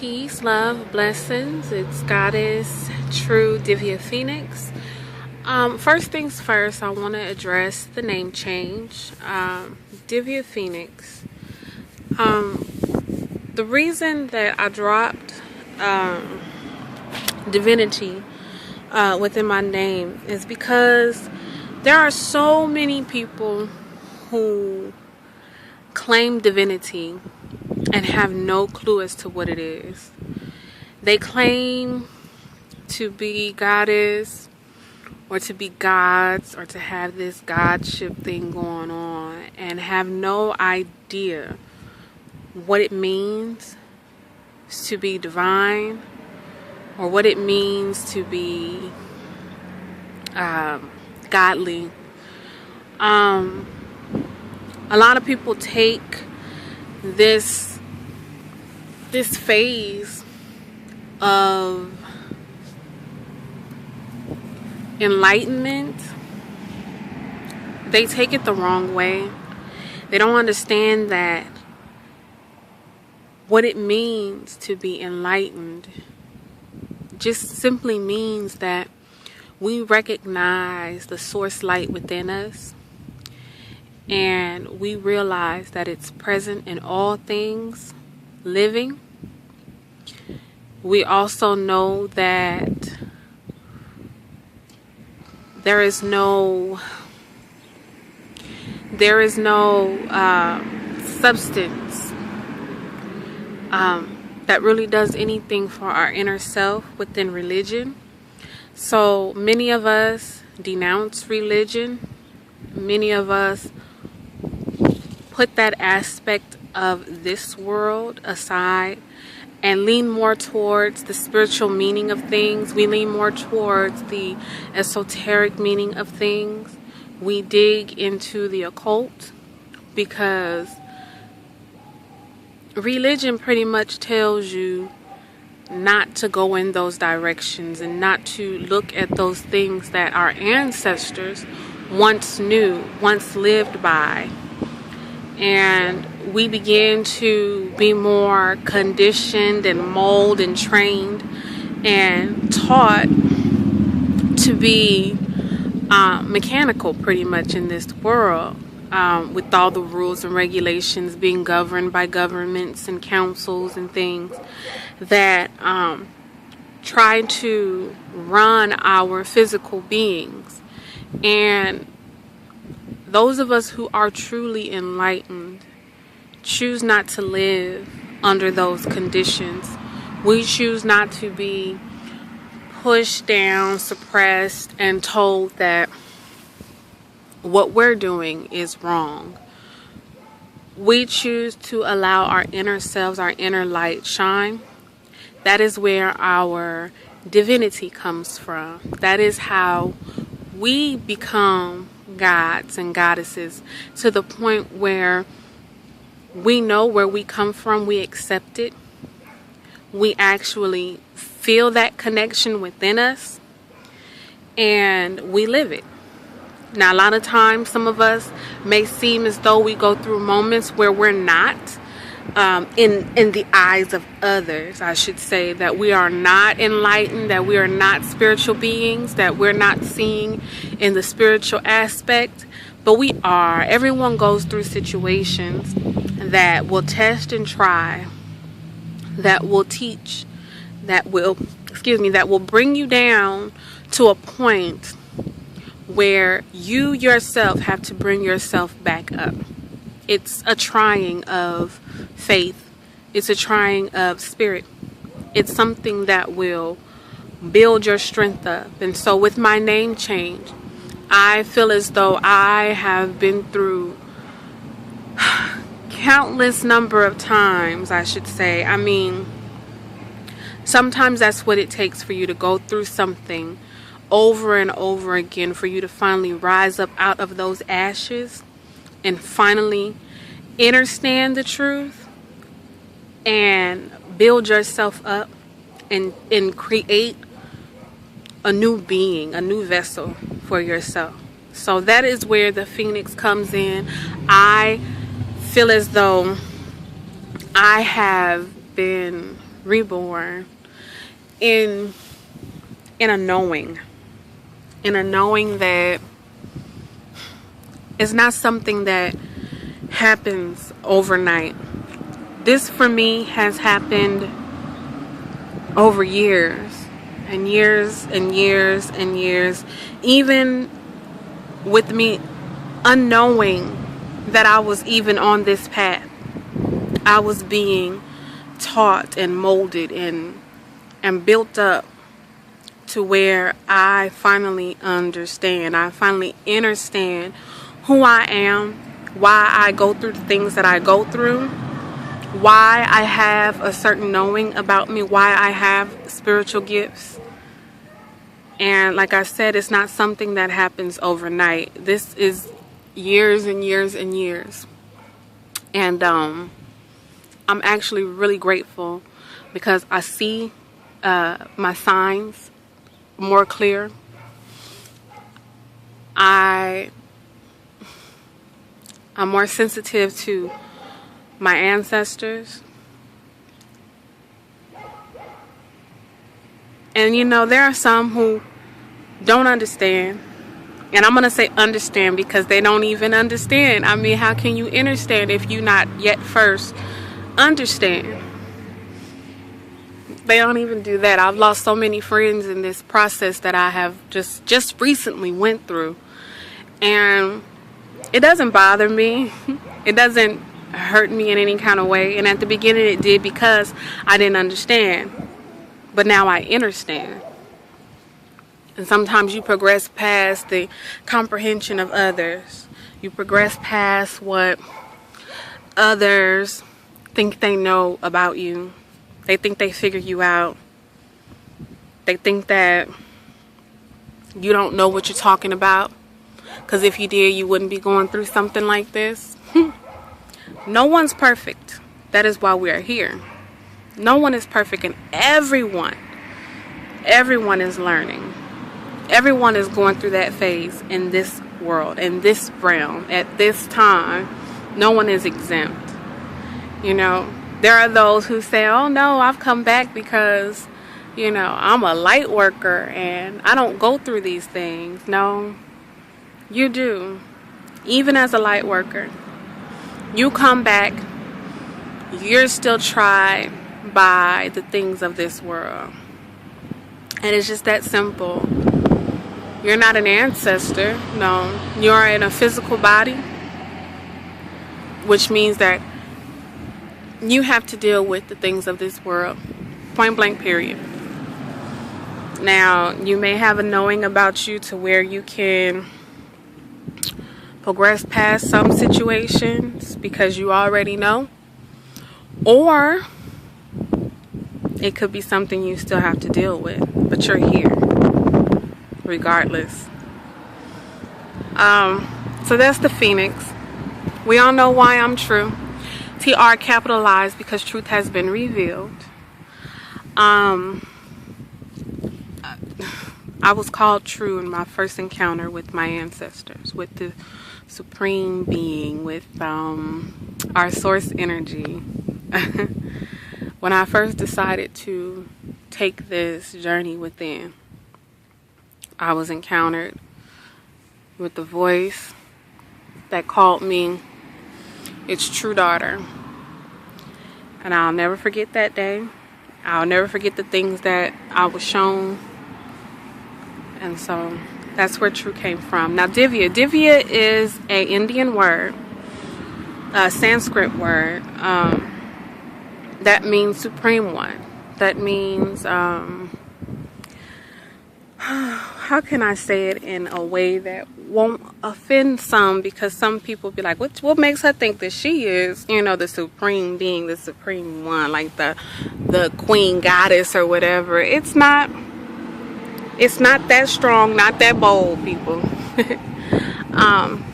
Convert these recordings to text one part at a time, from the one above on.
Peace, love, blessings. It's Goddess True Divya Phoenix. First things first, I want to address the name change. Divya Phoenix. The reason that I dropped Divinity within my name is because there are so many people who claim divinity and have no clue as to what it is. They claim to be goddess or to be gods or to have this godship thing going on and have no idea what it means to be divine or what it means to be godly. A lot of people take this phase of enlightenment, they take it the wrong way. They don't understand that what it means to be enlightened just simply means that we recognize the source light within us, and we realize that it's present in all things living. We also know that there is no substance that really does anything for our inner self within religion. So many of us denounce religion. Many of us put that aspect of this world aside and lean more towards the spiritual meaning of things. We lean more towards the esoteric meaning of things. We dig into the occult because religion pretty much tells you not to go in those directions and not to look at those things that our ancestors once knew, once lived by. And we begin to be more conditioned and molded and trained and taught to be mechanical pretty much in this world, with all the rules and regulations being governed by governments and councils and things that try to run our physical beings. And those of us who are truly enlightened choose not to live under those conditions. We choose not to be pushed down, suppressed, and told that what we're doing is wrong. We choose to allow our inner selves, our inner light shine. That is where our divinity comes from. That is how we become gods and goddesses, to the point where we know where we come from, we accept it, we actually feel that connection within us, and we live it. Now, a lot of times, some of us may seem as though we go through moments where we're not, in the eyes of others, I should say, that we are not enlightened, that we are not spiritual beings, that we're not seeing in the spiritual aspect, but we are. Everyone goes through situations that will test and try, that will teach, that will bring you down to a point where you yourself have to bring yourself back up. It's a trying of faith. It's a trying of spirit. It's something that will build your strength up. And so with my name change, I feel as though I have been through countless number of times, I should say. I mean, sometimes that's what it takes for you to go through something over and over again, for you to finally rise up out of those ashes and finally understand the truth and build yourself up and create a new being, a new vessel for yourself. So that is where the Phoenix comes in. I feel as though I have been reborn in a knowing. In a knowing that it's not something that happens overnight. This for me has happened over years and years and years and years, even with me unknowing that I was even on this path. I was being taught and molded and built up to where I finally understand. I finally understand who I am, why I go through the things that I go through, why I have a certain knowing about me, why I have spiritual gifts. And like I said, it's not something that happens overnight. This is years and years and years. And I'm actually really grateful because I see my signs more clear. I'm more sensitive to my ancestors. And you know, there are some who don't understand. And I'm going to say understand because they don't even understand. I mean, how can you understand if you not yet first understand? They don't even do that. I've lost so many friends in this process that I have just recently went through. And it doesn't bother me. It doesn't hurt me in any kind of way. And at the beginning it did because I didn't understand. But now I understand. And sometimes you progress past the comprehension of others. You progress past what others think they know about you. They think they figure you out. They think that you don't know what you're talking about. Because if you did, you wouldn't be going through something like this. No one's perfect. That is why we are here. No one is perfect, and everyone is learning. Everyone is going through that phase in this world, in this realm, at this time. No one is exempt. You know, there are those who say, oh no, I've come back because, you know, I'm a light worker and I don't go through these things. No, you do. Even as a light worker, you come back, you're still tried by the things of this world. And it's just that simple. You're not an ancestor. No, you're in a physical body, which means that you have to deal with the things of this world. Point blank, period. Now, you may have a knowing about you to where you can progress past some situations because you already know. Or it could be something you still have to deal with, but you're here regardless. So that's the Phoenix. We all know why I'm true. TR capitalized because truth has been revealed. I was called true in my first encounter with my ancestors, with the supreme being, with our source energy. When I first decided to take this journey within, I was encountered with the voice that called me its true daughter. And I'll never forget that day. I'll never forget the things that I was shown. And so that's where true came from. Now Divya is an Indian word, a Sanskrit word. That means supreme one. That means, how can I say it in a way that won't offend some? Because some people be like, what makes her think that she is, you know, the supreme being, the supreme one, like the queen goddess or whatever. It's not that strong, not that bold, people.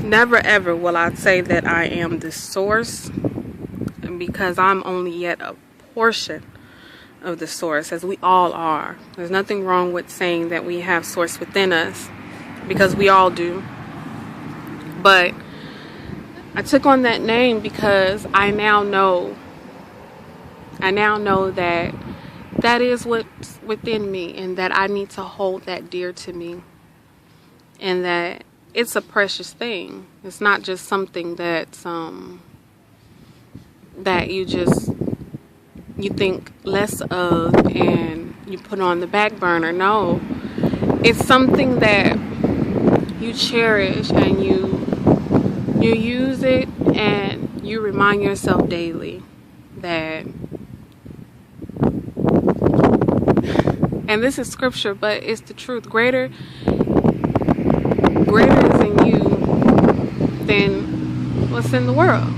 Never ever will I say that I am the source, because I'm only yet a portion of the source, as we all are. There's nothing wrong with saying that we have source within us, because we all do. But I took on that name because I now know that that is what's within me, and that I need to hold that dear to me, and that it's a precious thing. It's not just something that's that you think less of and you put on the back burner. No, it's something that you cherish, and you use it, and you remind yourself daily that, and this is scripture, but it's the truth, greater is in you than what's in the world.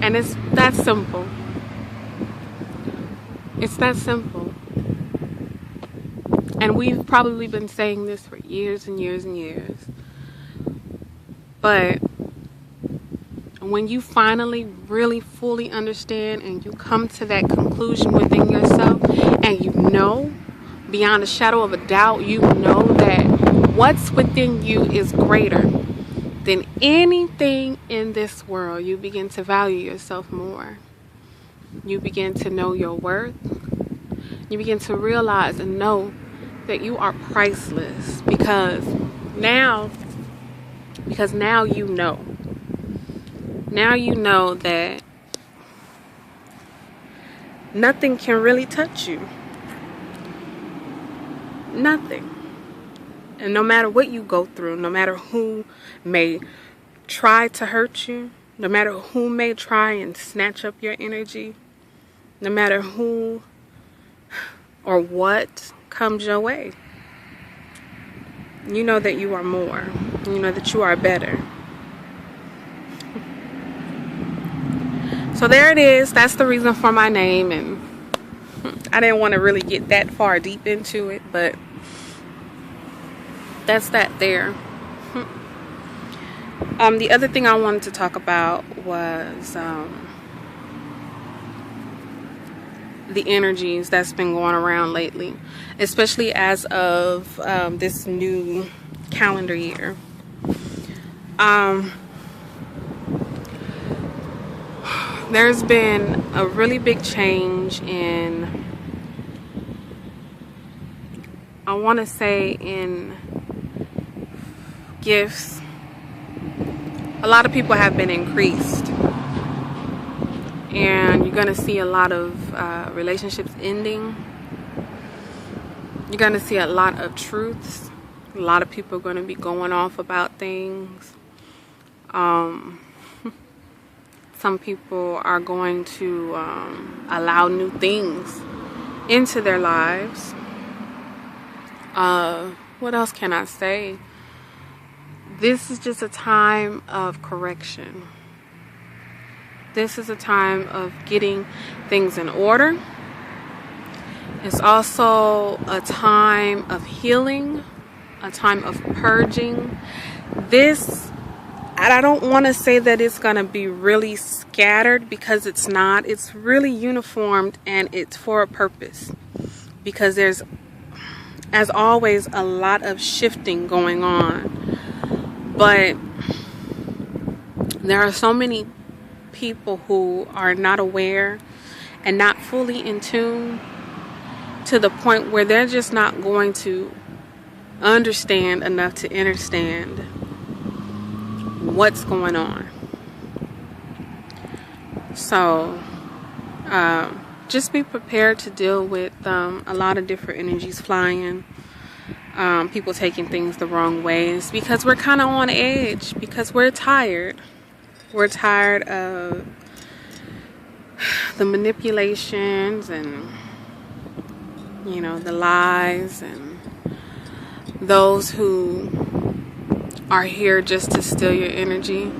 And it's that simple. It's that simple. And we've probably been saying this for years and years and years. But when you finally really fully understand, and you come to that conclusion within yourself, and you know beyond a shadow of a doubt, you know that what's within you is greater than anything in this world, you begin to value yourself more. You begin to know your worth. You begin to realize and know that you are priceless, because now you know. Now you know that nothing can really touch you. Nothing. And no matter what you go through, no matter who may try to hurt you, no matter who may try and snatch up your energy, no matter who or what comes your way, you know that you are more. You know that you are better. So there it is. That's the reason for my name. And I didn't want to really get that far deep into it, but that's that there. The other thing I wanted to talk about was the energies that's been going around lately, especially as of this new calendar year. There's been a really big change in, I want to say, in gifts. A lot of people have been increased, and you're going to see a lot of relationships ending. You're going to see a lot of truths. A lot of people are going to be going off about things. Some people are going to allow new things into their lives. What else can I say? This is just a time of correction. This is a time of getting things in order. It's also a time of healing, a time of purging. I don't want to say that it's going to be really scattered, because it's not. It's really uniformed, and it's for a purpose, because there's, as always, a lot of shifting going on. But there are so many people who are not aware and not fully in tune, to the point where they're just not going to understand enough to understand what's going on. So just be prepared to deal with a lot of different energies flying, people taking things the wrong ways, because we're kind of on edge, because we're tired. We're tired of the manipulations and, you know, the lies, and those who are here just to steal your energy.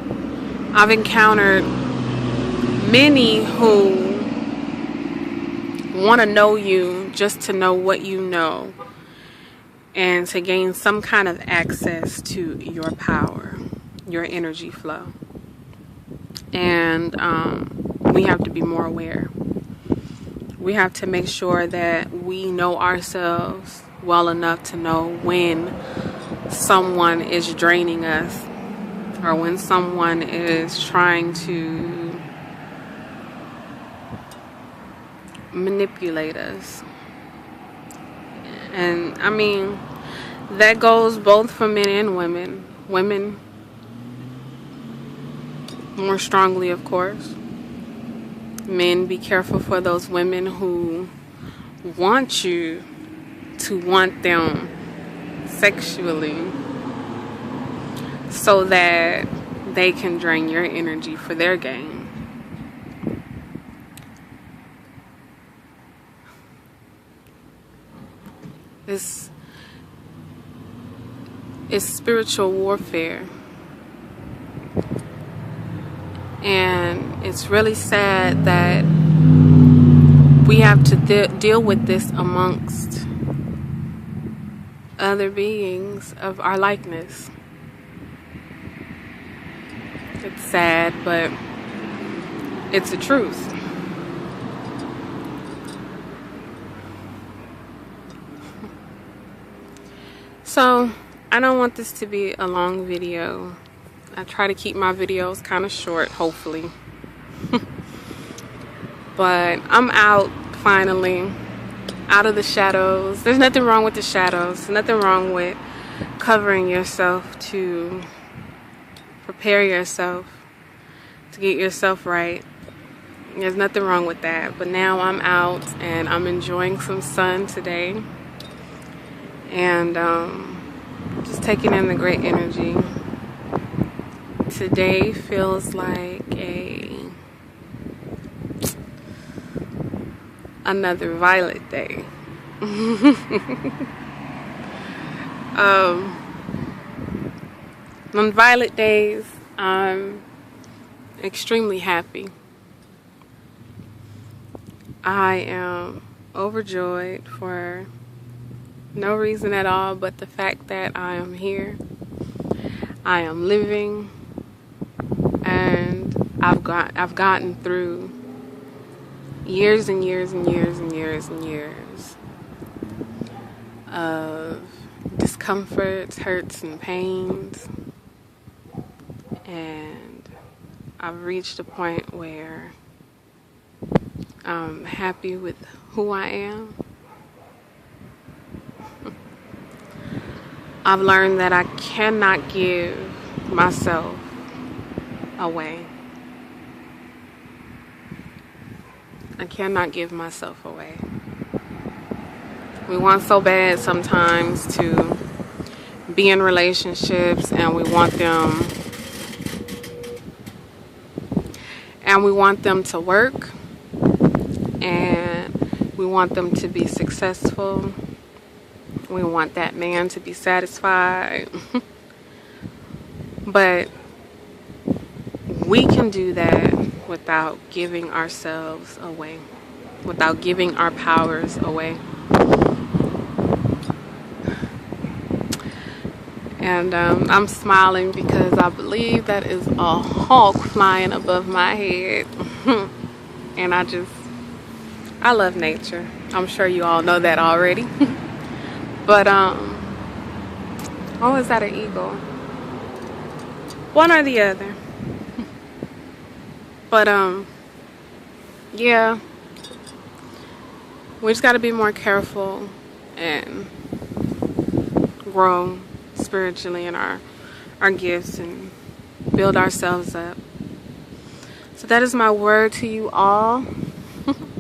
I've encountered many who want to know you just to know what you know, and to gain some kind of access to your power, your energy flow. And we have to be more aware. We have to make sure that we know ourselves well enough to know when someone is draining us, or when someone is trying to manipulate us. And I mean, that goes both for men and women. Women more strongly, of course. Men, be careful for those women who want you to want them sexually so that they can drain your energy for their gain. It's spiritual warfare. And it's really sad that we have to deal with this amongst other beings of our likeness. It's sad, but it's the truth. So, I don't want this to be a long video. I try to keep my videos kind of short, hopefully. But I'm out, finally. Out of the shadows. There's nothing wrong with the shadows. Nothing wrong with covering yourself to prepare yourself, to get yourself right. There's nothing wrong with that. But now I'm out and I'm enjoying some sun today. And just taking in the great energy. Today feels like another violet day. On violet days, I'm extremely happy. I am overjoyed for no reason at all but the fact that I am here. I am living, and I've gotten through years and years and years and years and years of discomforts, hurts, and pains. And I've reached a point where I'm happy with who I am. I've learned that I cannot give myself away. I cannot give myself away. We want so bad sometimes to be in relationships, and we want them to work, and we want them to be successful. We want that man to be satisfied. But we can do that without giving ourselves away, without giving our powers away. And I'm smiling because I believe that is a hawk flying above my head. And I love nature. I'm sure you all know that already. But oh, is that an eagle? One or the other. But yeah, we just got to be more careful and grow spiritually in our gifts and build ourselves up. So that is my word to you all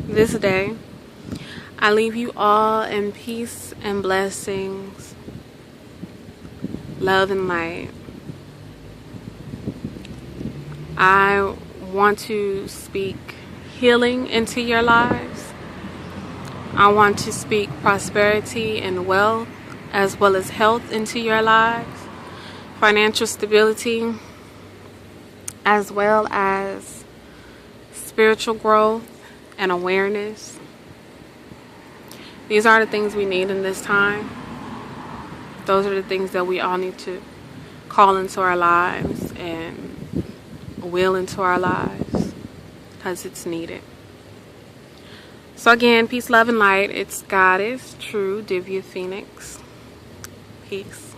this day. I leave you all in peace and blessings, love and light. I want to speak healing into your lives. I want to speak prosperity and wealth, as well as health into your lives, financial stability, as well as spiritual growth and awareness. These are the things we need in this time. Those are the things that we all need to call into our lives and will into our lives, because it's needed. So again, peace, love, and light. It's Goddess True Divya Phoenix. Peace.